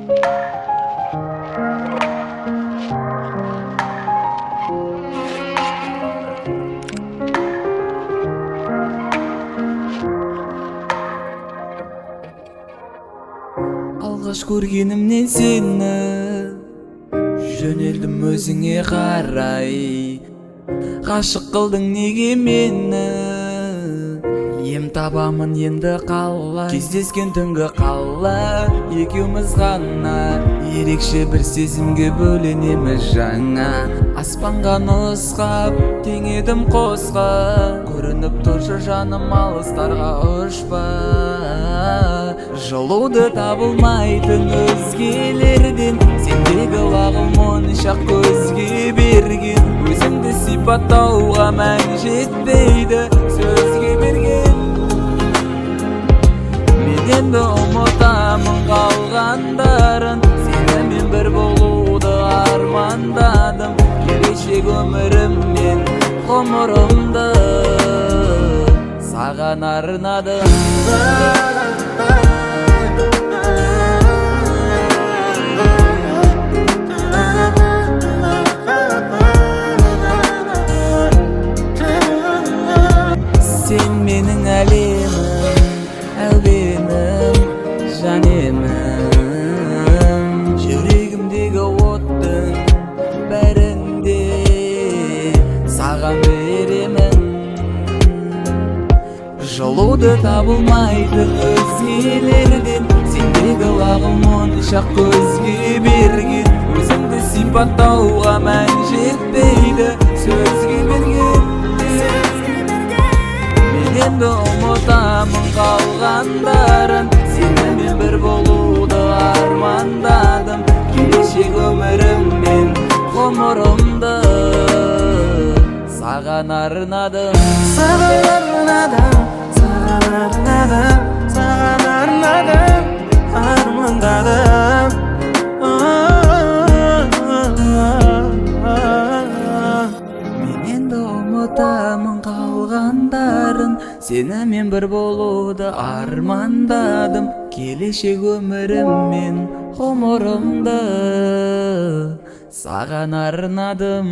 Алғаш көргенімнен сені жөнелдім өзіңе қарай. Ғашық қылдың неге мені, ем табамын енді қалай. Кездескен түнгі қала екеуміз ғана, ерекше бір сезімге бөленеміз жаңа. Аспанға нұсқап теңедім қосқа, көрініп тұршы жаным алыстарға ұшпа. Жылуды табылмайтын өзгелерден, сендегі лағым моншақ көзге берген. Өзіңді сипаттауға мән жетпейді сөзге берген. Мен енді ұмытамын қалғандарын, сенімен бір болуды армандадым. Келешек өміріммен ғұмырымды саған арнадым. Сен менің әлемім, әлбенім, жанемім. Жүрегімдегі оттың бәрінде саған беремін. Жылуды табылмайтын өзгелерден, сендегі лағым моншақ көзге берген. Өзіңді сипаттауға мән жетпейді сөзге берген. Енді ұмытамын қалғандарын, сенімен бір болуды армандадым. Келешек өміріммен ғұмырымды саған арнадым. Саған арнадым, саған арнадым, саған арнадым, армандадым. Мен енді ұмытамын қалғандарын, сенімен бір болуды армандадым. Келешек өміріммен ғұмырымды саған арнадым.